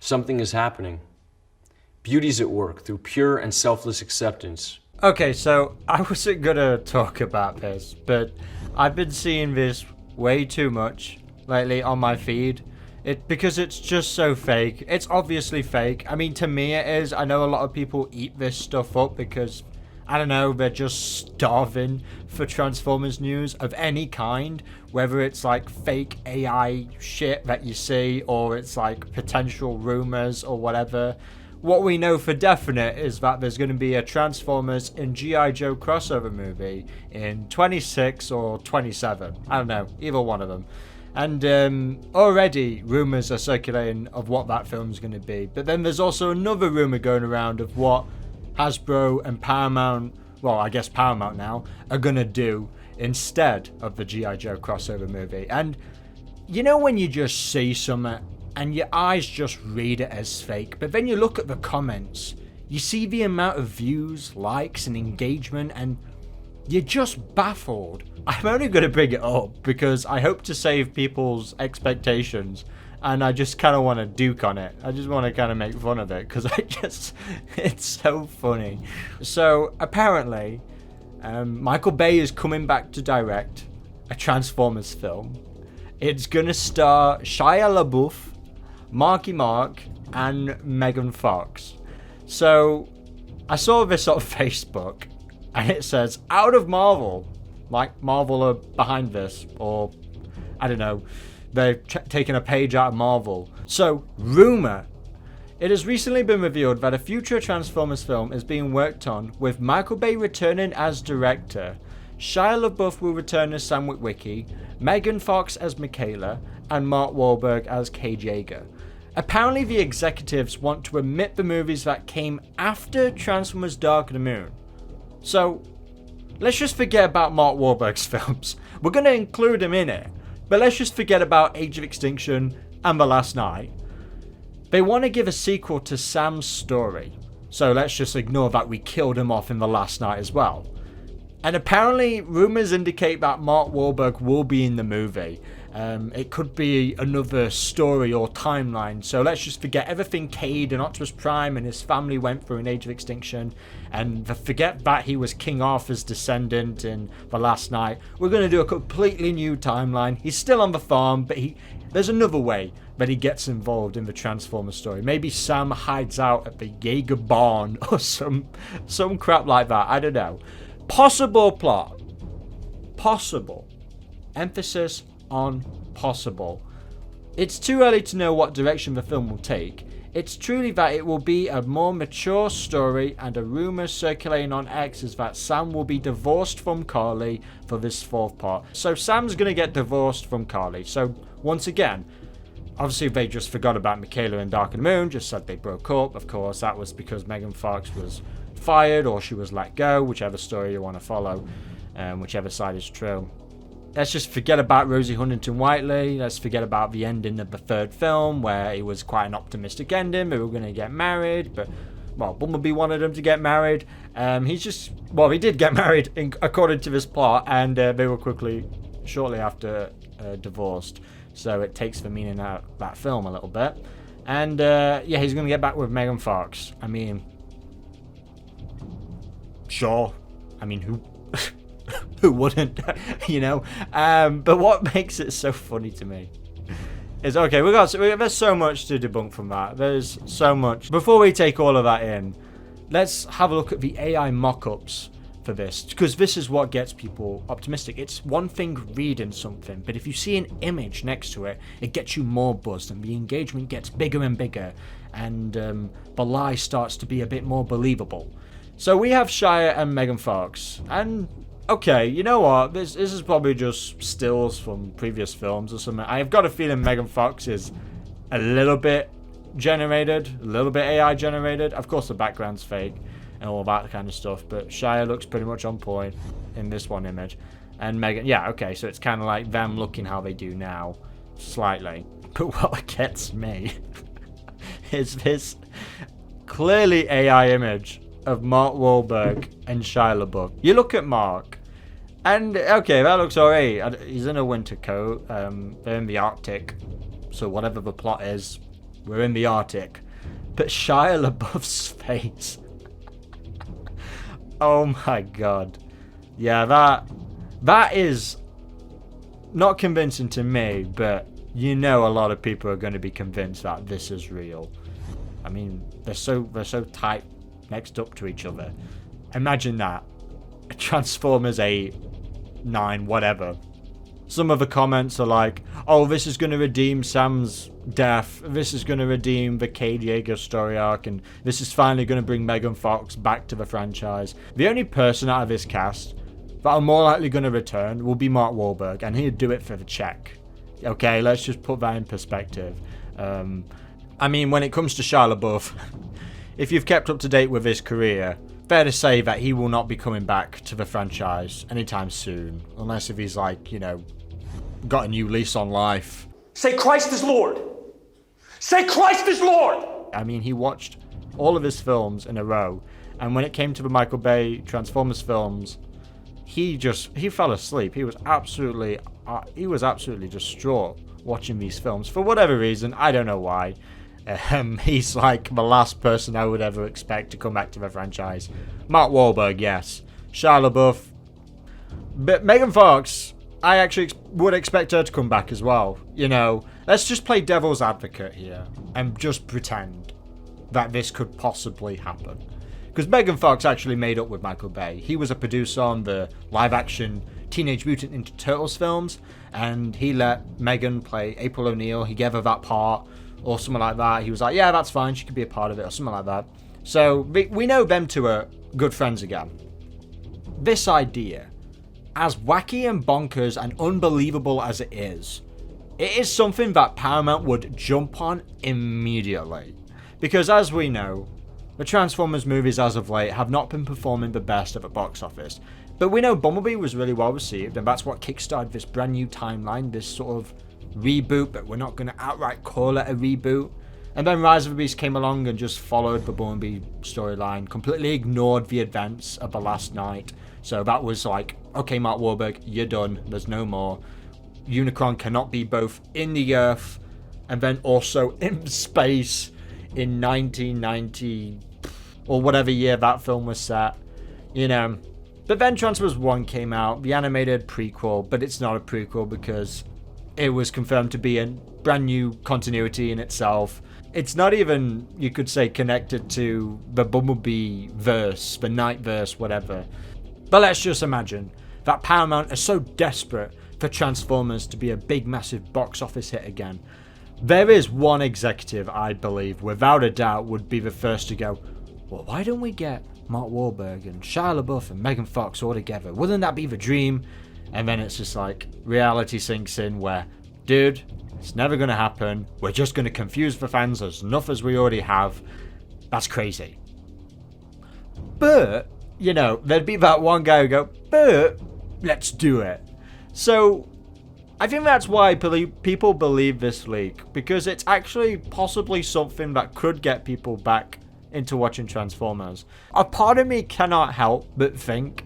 Something is happening. Beauty's at work through pure and selfless acceptance. Okay, so I wasn't gonna talk about this, but I've been seeing this way too much lately on my feed. Because it's just so fake. It's obviously fake. I mean, to me it is. I know a lot of people eat this stuff up because, I don't know, they're just starving for Transformers news of any kind. Whether it's like fake AI shit that you see, or it's like potential rumors or whatever. What we know for definite is that there's going to be a Transformers and G.I. Joe crossover movie in 26 or 27. I don't know, either one of them. And already rumours are circulating of what that film's going to be. But then there's also another rumour going around of what Hasbro and Paramount, well, I guess Paramount now, are going to do instead of the G.I. Joe crossover movie. And you know when you just see something and your eyes just read it as fake, but then you look at the comments, you see the amount of views, likes and engagement, and you're just baffled. I'm only going to bring it up because I hope to save people's expectations, and I just kind of want to duke on it. I just want to kind of make fun of it because it's so funny. So apparently, Michael Bay is coming back to direct a Transformers film. It's going to star Shia LaBeouf, Marky Mark, and Megan Fox. So I saw this on Facebook, and it says, out of Marvel. Like Marvel are behind this, or I don't know, they've taken a page out of Marvel. So, rumor. It has recently been revealed that a future Transformers film is being worked on, with Michael Bay returning as director. Shia LaBeouf will return as Sam Witwicky, Megan Fox as Michaela, and Mark Wahlberg as Cage Yeager. Apparently the executives want to omit the movies that came after Transformers Dark of the Moon. So, let's just forget about Mark Wahlberg's films. We're going to include him in it, but let's just forget about Age of Extinction and The Last Night. They want to give a sequel to Sam's story, so let's just ignore that we killed him off in The Last Night as well. And apparently, rumours indicate that Mark Wahlberg will be in the movie. It could be another story or timeline, so let's just forget everything Cade and Optimus Prime and his family went through in Age of Extinction, and forget that he was King Arthur's descendant in The Last Night. We're going to do a completely new timeline. He's still on the farm, but there's another way that he gets involved in the Transformers story. Maybe Sam hides out at the Jaeger barn or some crap like that. I don't know. Possible plot. Possible. Emphasis on possible. It's too early to know what direction the film will take. It's truly that it will be a more mature story, and a rumour circulating on X is that Sam will be divorced from Carly for this fourth part. So Sam's going to get divorced from Carly. So once again, obviously they just forgot about Michaela and Dark of the Moon, just said they broke up. Of course, that was because Megan Fox was fired or she was let go, whichever story you want to follow, whichever side is true. Let's just forget about Rosie Huntington-Whiteley. Let's forget about the ending of the third film, where it was quite an optimistic ending. They were going to get married, but, well, Bumblebee wanted them to get married. He did get married according to this plot, and they were shortly after, divorced. So it takes the meaning out of that film a little bit. And, he's going to get back with Megan Fox. I mean, sure. I mean, who wouldn't, you know? But what makes it so funny to me is, okay, there's so much to debunk from that. There's so much. Before we take all of that in, let's have a look at the AI mock-ups for this, because this is what gets people optimistic. It's one thing reading something, but if you see an image next to it, it gets you more buzzed, and the engagement gets bigger and bigger, and the lie starts to be a bit more believable. So we have Shia and Megan Fox, and okay, you know what? This is probably just stills from previous films or something. I've got a feeling Megan Fox is a little bit generated, a little bit AI generated. Of course, the background's fake and all that kind of stuff, but Shia looks pretty much on point in this one image. And Megan, yeah, okay, so it's kind of like them looking how they do now, slightly. But what gets me is this clearly AI image of Mark Wahlberg and Shia LaBeouf. You look at Mark, and okay, that looks alright. He's in a winter coat. They're in the Arctic, so whatever the plot is, we're in the Arctic. But Shia LaBeouf's face. Oh my god. Yeah, that is not convincing to me, but you know a lot of people are going to be convinced that this is real. I mean, they're so tight next up to each other. Imagine that. Transformers 8, 9, whatever. Some of the comments are like, oh, this is going to redeem Sam's death. This is going to redeem the Cade Yeager story arc. And this is finally going to bring Megan Fox back to the franchise. The only person out of this cast that are more likely going to return will be Mark Wahlberg. And he'd do it for the check. Okay, let's just put that in perspective. I mean, when it comes to Shia LaBeouf, if you've kept up to date with his career, fair to say that he will not be coming back to the franchise anytime soon. Unless if he's like, you know, got a new lease on life. Say Christ is Lord! Say Christ is Lord! I mean, he watched all of his films in a row, and when it came to the Michael Bay Transformers films, he fell asleep. He was absolutely distraught watching these films. For whatever reason, I don't know why. He's like the last person I would ever expect to come back to the franchise. Mark Wahlberg, yes. Shia LaBeouf. But Megan Fox, I actually would expect her to come back as well. You know, let's just play devil's advocate here and just pretend that this could possibly happen. Because Megan Fox actually made up with Michael Bay. He was a producer on the live-action Teenage Mutant Ninja Turtles films, and he let Megan play April O'Neil. He gave her that part, or something like that. He was like, yeah, that's fine, she could be a part of it, or something like that. So, we know them two are good friends again. This idea, as wacky and bonkers and unbelievable as it is something that Paramount would jump on immediately. Because as we know, the Transformers movies as of late have not been performing the best at the box office. But we know Bumblebee was really well received, and that's what kickstarted this brand new timeline, this sort of reboot, but we're not going to outright call it a reboot. And then Rise of the Beast came along and just followed the Bumblebee storyline, completely ignored the events of the last night. So that was like, okay, Mark Wahlberg, you're done, there's no more. Unicron cannot be both in the Earth and then also in space in 1990 or whatever year that film was set, you know. But then Transformers 1 came out, the animated prequel, but it's not a prequel because it was confirmed to be a brand new continuity in itself. It's not even, you could say, connected to the Bumblebee verse, the Night verse, whatever. But let's just imagine that Paramount is so desperate for Transformers to be a big, massive box office hit again. There is one executive, I believe, without a doubt, would be the first to go, well, why don't we get Mark Wahlberg and Shia LaBeouf and Megan Fox all together? Wouldn't that be the dream? And then it's just like, reality sinks in where, dude, it's never going to happen. We're just going to confuse the fans as enough as we already have. That's crazy. But, you know, there'd be that one guy who go, but let's do it. So I think that's why people believe this leak, because it's actually possibly something that could get people back into watching Transformers. A part of me cannot help but think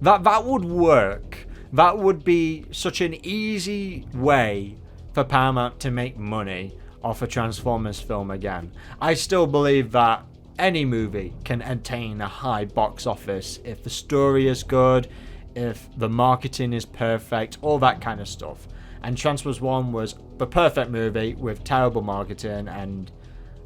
that that would work. That would be such an easy way for Paramount to make money off a Transformers film again. I still believe that any movie can attain a high box office if the story is good, if the marketing is perfect, all that kind of stuff. And Transformers 1 was the perfect movie with terrible marketing, and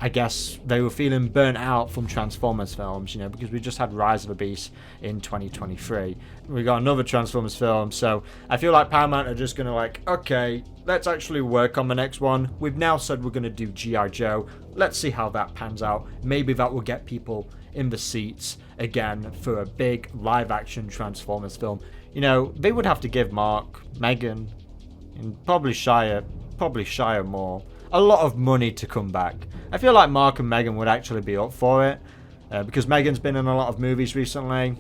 I guess they were feeling burnt out from Transformers films, you know, because we just had Rise of the Beast in 2023. We got another Transformers film, so I feel like Paramount are just going to like, okay, let's actually work on the next one. We've now said we're going to do G.I. Joe. Let's see how that pans out. Maybe that will get people in the seats again for a big live-action Transformers film. You know, they would have to give Mark, Megan, and probably Shia more, a lot of money to come back. I feel like Mark and Megan would actually be up for it, because Megan's been in a lot of movies recently.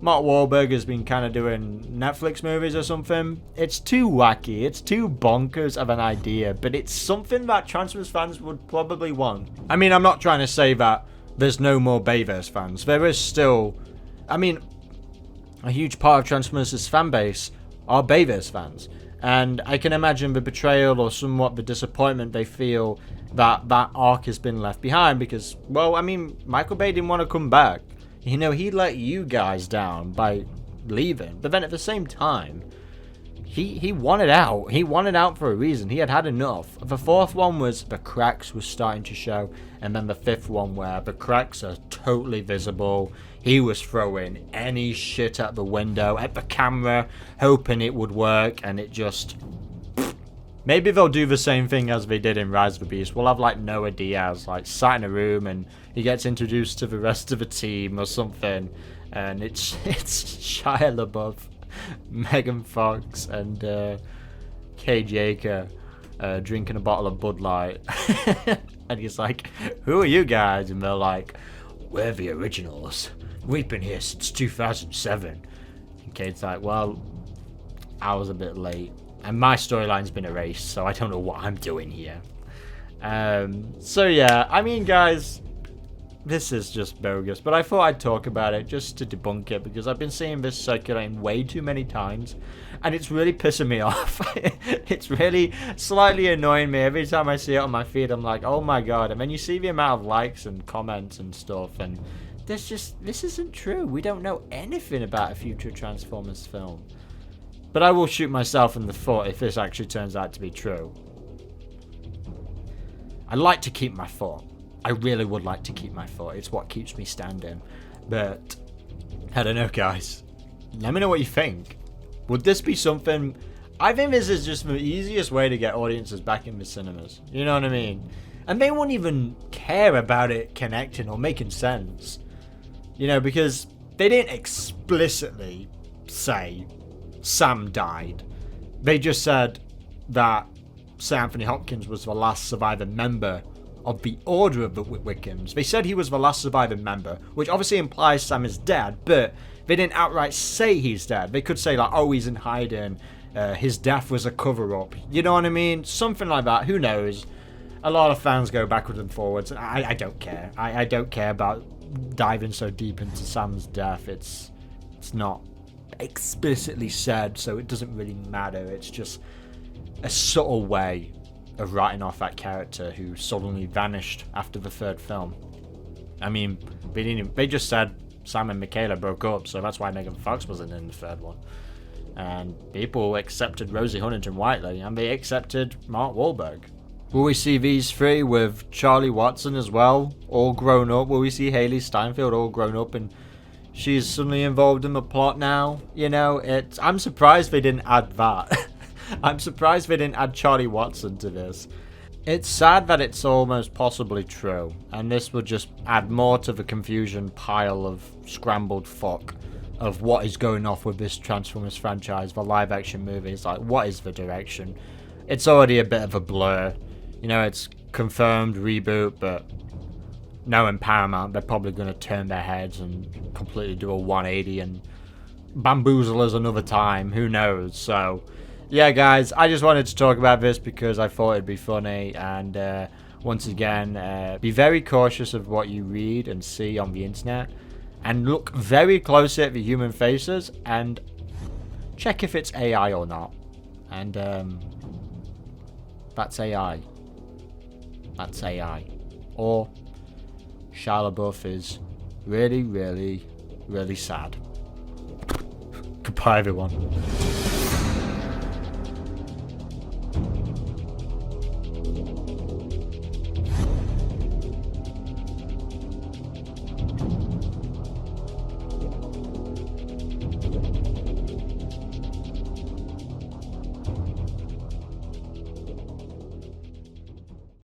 Mark Wahlberg has been kind of doing Netflix movies or something. It's too wacky, it's too bonkers of an idea, but it's something that Transformers fans would probably want. I mean, I'm not trying to say that there's no more Bayverse fans. There is still, I mean, a huge part of Transformers' fan base are Bayverse fans. And I can imagine the betrayal or somewhat the disappointment they feel that that arc has been left behind because, well, I mean, Michael Bay didn't want to come back. You know, he let you guys down by leaving. But then at the same time, he wanted out. He wanted out for a reason. He had had enough. The fourth one was the cracks was starting to show. And then the fifth one where the cracks are totally visible. He was throwing any shit at the window, at the camera, hoping it would work. And it just... Maybe they'll do the same thing as they did in Rise of the Beast. We'll have like Noah Diaz like sat in a room and he gets introduced to the rest of the team or something. And it's Shia LaBeouf, Megan Fox, and Kay Jaker drinking a bottle of Bud Light. And he's like, who are you guys? And they're like, we're the originals. We've been here since 2007. And Kate's like, well, I was a bit late. And my storyline's been erased, so I don't know what I'm doing here. So yeah, I mean, guys, this is just bogus. But I thought I'd talk about it just to debunk it, because I've been seeing this circulating way too many times. And it's really pissing me off. It's really slightly annoying me. Every time I see it on my feed, I'm like, oh my god. And then you see the amount of likes and comments and stuff, and this isn't true. We don't know anything about a future Transformers film. But I will shoot myself in the foot if this actually turns out to be true. I like to keep my foot. I really would like to keep my foot. It's what keeps me standing. But I don't know, guys. Let me know what you think. Would this be something... I think this is just the easiest way to get audiences back in the cinemas. You know what I mean? And they won't even care about it connecting or making sense. You know, because they didn't explicitly say Sam died. They just said that Sir Anthony Hopkins was the last surviving member of the Order of the Wiccans. They said he was the last surviving member, which obviously implies Sam is dead, but they didn't outright say he's dead. They could say like, oh, he's in hiding, his death was a cover-up. You know what I mean? Something like that. Who knows? A lot of fans go backwards and forwards. I don't care. I don't care about diving so deep into Sam's death. It's not explicitly said, so it doesn't really matter. It's just a subtle way of writing off that character who suddenly vanished after the third film. I mean, they just said Sam and Michaela broke up, so that's why Megan Fox wasn't in the third one. And people accepted Rosie Huntington-Whiteley, and they accepted Mark Wahlberg. Will we see these three with Charlie Watson as well, all grown up? Will we see Haley Steinfeld all grown up and she's suddenly involved in the plot now? You know, I'm surprised they didn't add that. I'm surprised they didn't add Charlie Watson to this. It's sad that it's almost possibly true, and this would just add more to the confusion pile of scrambled fuck of what is going off with this Transformers franchise, the live action movies. Like, what is the direction? It's already a bit of a blur. You know, it's confirmed reboot, but knowing Paramount, they're probably going to turn their heads and completely do a 180 and bamboozle us another time. Who knows? So, yeah, guys, I just wanted to talk about this because I thought it'd be funny. And once again, be very cautious of what you read and see on the internet. And look very closely at the human faces and check if it's AI or not. And that's AI. That's AI. Or Shia LaBeouf is really, really, really sad. Goodbye, everyone.